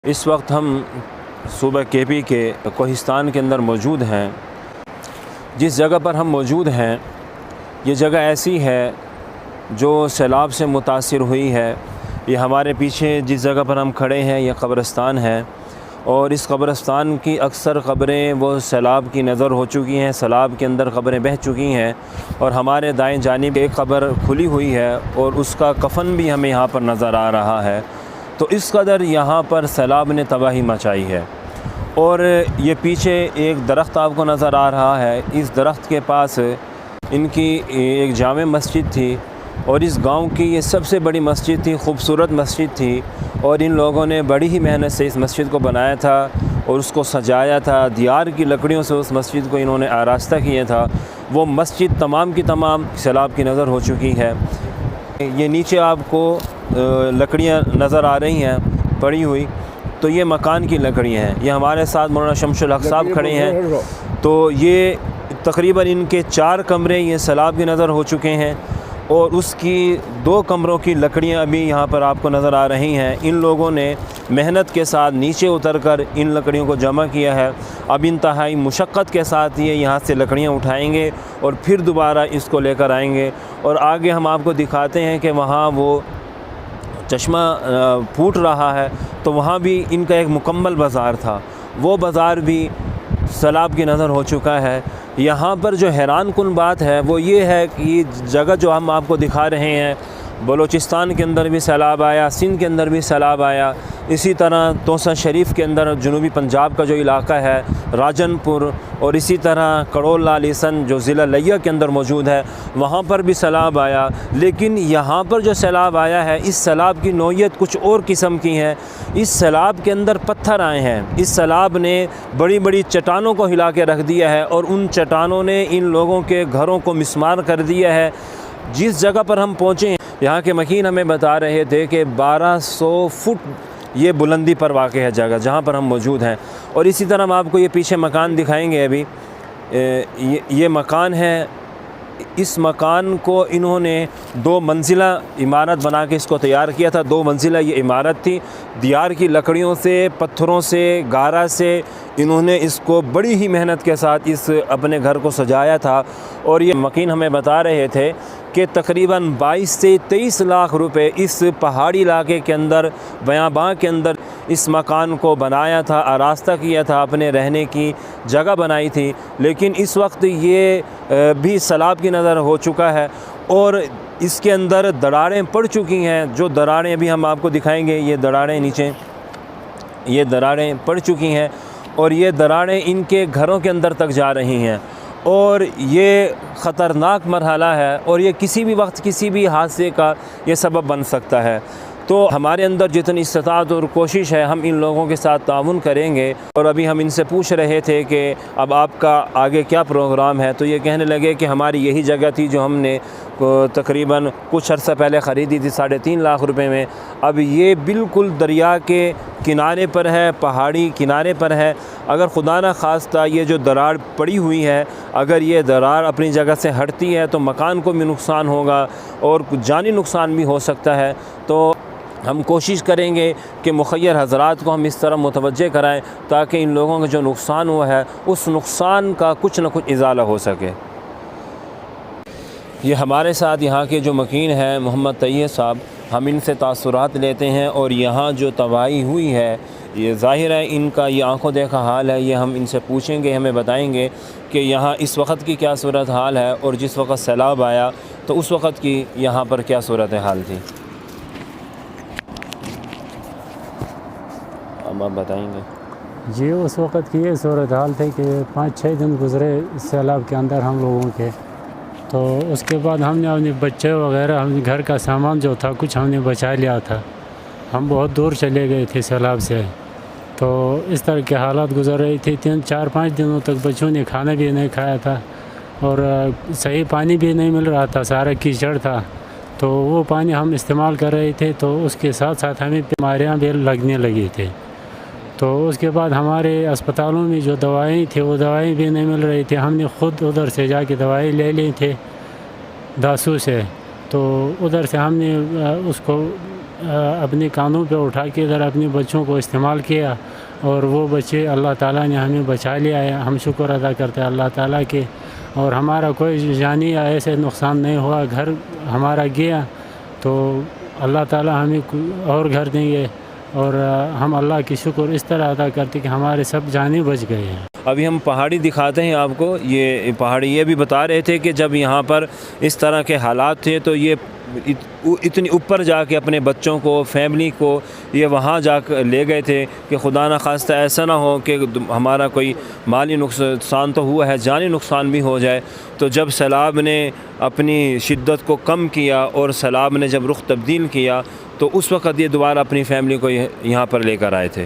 اس وقت ہم صوبہ کے پی کے کوہستان کے اندر موجود ہیں۔ جس جگہ پر ہم موجود ہیں یہ جگہ ایسی ہے جو سیلاب سے متاثر ہوئی ہے۔ یہ ہمارے پیچھے جس جگہ پر ہم کھڑے ہیں یہ قبرستان ہے، اور اس قبرستان کی اکثر قبریں وہ سیلاب کی نظر ہو چکی ہیں، سیلاب کے اندر قبریں بہہ چکی ہیں، اور ہمارے دائیں جانب ایک قبر کھلی ہوئی ہے اور اس کا کفن بھی ہمیں یہاں پر نظر آ رہا ہے۔ تو اس قدر یہاں پر سیلاب نے تباہی مچائی ہے۔ اور یہ پیچھے ایک درخت آپ کو نظر آ رہا ہے، اس درخت کے پاس ان کی ایک جامع مسجد تھی، اور اس گاؤں کی یہ سب سے بڑی مسجد تھی، خوبصورت مسجد تھی، اور ان لوگوں نے بڑی ہی محنت سے اس مسجد کو بنایا تھا اور اس کو سجایا تھا، دیار کی لکڑیوں سے اس مسجد کو انہوں نے آراستہ کیا تھا۔ وہ مسجد تمام کی تمام سیلاب کی نظر ہو چکی ہے۔ یہ نیچے آپ کو لکڑیاں نظر آ رہی ہیں پڑی ہوئی، تو یہ مکان کی لکڑیاں ہیں۔ یہ ہمارے ساتھ مولانا شمس الحق صاحب کھڑے ہیں، تو یہ تقریباً ان کے 4 کمرے یہ سیلاب کی نظر ہو چکے ہیں، اور اس کی 2 کمروں کی لکڑیاں ابھی یہاں پر آپ کو نظر آ رہی ہیں۔ ان لوگوں نے محنت کے ساتھ نیچے اتر کر ان لکڑیوں کو جمع کیا ہے۔ اب انتہائی مشقت کے ساتھ یہ یہاں سے لکڑیاں اٹھائیں گے اور پھر دوبارہ اس کو لے کر آئیں گے، اور آگے ہم آپ کو دکھاتے ہیں کہ وہاں وہ چشمہ پھوٹ رہا ہے، تو وہاں بھی ان کا ایک مکمل بازار تھا، وہ بازار بھی سیلاب کی نظر ہو چکا ہے۔ یہاں پر جو حیران کن بات ہے وہ یہ ہے کہ یہ جگہ جو ہم آپ کو دکھا رہے ہیں، بلوچستان کے اندر بھی سیلاب آیا، سندھ کے اندر بھی سیلاب آیا، اسی طرح توسا شریف کے اندر جنوبی پنجاب کا جو علاقہ ہے راجن پور، اور اسی طرح کڑول لالیسن جو ضلع لیا کے اندر موجود ہے، وہاں پر بھی سیلاب آیا۔ لیکن یہاں پر جو سیلاب آیا ہے اس سیلاب کی نوعیت کچھ اور قسم کی ہے۔ اس سیلاب کے اندر پتھر آئے ہیں، اس سیلاب نے بڑی بڑی چٹانوں کو ہلا کے رکھ دیا ہے، اور ان چٹانوں نے ان لوگوں کے گھروں کو مسمار کر دیا ہے۔ جس جگہ پر ہم پہنچے ہیں یہاں کے مکین ہمیں بتا رہے تھے کہ 1200 فٹ یہ بلندی پر واقع ہے جگہ جہاں پر ہم موجود ہیں۔ اور اسی طرح ہم آپ کو یہ پیچھے مکان دکھائیں گے ابھی، یہ مکان ہے۔ اس مکان کو انہوں نے 2 منزلہ عمارت بنا کے اس کو تیار کیا تھا۔ 2 منزلہ یہ عمارت تھی، دیار کی لکڑیوں سے، پتھروں سے، گارا سے انہوں نے اس کو بڑی ہی محنت کے ساتھ اس اپنے گھر کو سجایا تھا۔ اور یہ مکین ہمیں بتا رہے تھے کہ تقریباً 22 سے 23 لاکھ روپے اس پہاڑی علاقے کے اندر، بیاباں کے اندر اس مکان کو بنایا تھا، آراستہ کیا تھا، اپنے رہنے کی جگہ بنائی تھی۔ لیکن اس وقت یہ بھی سیلاب کی نظر ہو چکا ہے، اور اس کے اندر دراڑیں پڑ چکی ہیں۔ جو دراڑیں ابھی ہم آپ کو دکھائیں گے، یہ دراڑیں نیچے یہ دراڑیں پڑ چکی ہیں، اور یہ دراڑیں ان کے گھروں کے اندر تک جا رہی ہیں، اور یہ خطرناک مرحلہ ہے، اور یہ کسی بھی وقت کسی بھی حادثے کا یہ سبب بن سکتا ہے۔ تو ہمارے اندر جتنی استطاعت اور کوشش ہے ہم ان لوگوں کے ساتھ تعاون کریں گے۔ اور ابھی ہم ان سے پوچھ رہے تھے کہ اب آپ کا آگے کیا پروگرام ہے، تو یہ کہنے لگے کہ ہماری یہی جگہ تھی جو ہم نے تقریباً کچھ عرصہ پہلے خریدی تھی 3.5 لاکھ روپے میں۔ اب یہ بالکل دریا کے کنارے پر ہے، پہاڑی کنارے پر ہے۔ اگر خدا نہ خواستہ یہ جو دراڑ پڑی ہوئی ہے، اگر یہ دراڑ اپنی جگہ سے ہٹتی ہے تو مکان کو بھی نقصان ہوگا اور جانی نقصان بھی ہو سکتا ہے۔ تو ہم کوشش کریں گے کہ مخیر حضرات کو ہم اس طرح متوجہ کرائیں تاکہ ان لوگوں کا جو نقصان ہوا ہے اس نقصان کا کچھ نہ کچھ ازالہ ہو سکے۔ یہ ہمارے ساتھ یہاں کے جو مکین ہیں محمد طیب صاحب، ہم ان سے تاثرات لیتے ہیں، اور یہاں جو تباہی ہوئی ہے یہ ظاہر ہے ان کا یہ آنکھوں دیکھا حال ہے۔ یہ ہم ان سے پوچھیں گے، ہمیں بتائیں گے کہ یہاں اس وقت کی کیا صورت حال ہے، اور جس وقت سیلاب آیا تو اس وقت کی یہاں پر کیا صورت حال تھی۔ اب آپ بتائیں گے۔ جی اس وقت کی یہ صورتحال تھی کہ 5-6 دن گزرے سیلاب کے اندر ہم لوگوں کے، تو اس کے بعد ہم نے اپنے بچے وغیرہ، ہم گھر کا سامان جو تھا کچھ ہم نے بچا لیا تھا۔ ہم بہت دور چلے گئے تھے سیلاب سے، تو اس طرح کے حالات گزر رہی تھی۔ 3-4-5 دنوں تک بچوں نے کھانا بھی نہیں کھایا تھا، اور صحیح پانی بھی نہیں مل رہا تھا، سارا کیچڑ تھا۔ تو وہ پانی ہم استعمال کر رہے تھے، تو اس کے ساتھ ساتھ ہمیں بیماریاں بھی لگنے لگی تھی۔ تو اس کے بعد ہمارے اسپتالوں میں جو دوائیں تھیں وہ دوائیں بھی نہیں مل رہی تھی۔ ہم نے خود ادھر سے جا کے دوائی لے لی تھے داسو سے، تو ادھر سے ہم نے اس کو اپنے کانوں پہ اٹھا کے ادھر اپنے بچوں کو استعمال کیا اور وہ بچے اللہ تعالیٰ نے ہمیں بچا لیا ہے. ہم شکر ادا کرتے ہیں اللہ تعالیٰ کے. اور ہمارا کوئی جانی یا ایسے نقصان نہیں ہوا. گھر ہمارا گیا تو اللہ تعالیٰ ہمیں اور گھر دیں گے. اور ہم اللہ کی شکر اس طرح ادا کرتے کہ ہمارے سب جانیں بچ گئے ہیں. ابھی ہم پہاڑی دکھاتے ہیں آپ کو. یہ پہاڑی یہ بھی بتا رہے تھے کہ جب یہاں پر اس طرح کے حالات تھے تو یہ اتنی اوپر جا کے اپنے بچوں کو فیملی کو یہ وہاں جا کر لے گئے تھے کہ خدا نہ خواستہ ایسا نہ ہو کہ ہمارا کوئی مالی نقصان تو ہوا ہے، جانی نقصان بھی ہو جائے. تو جب سیلاب نے اپنی شدت کو کم کیا اور سیلاب نے جب رخ تبدیل کیا تو اس وقت یہ دوبارہ اپنی فیملی کو یہاں پر لے کر آئے تھے.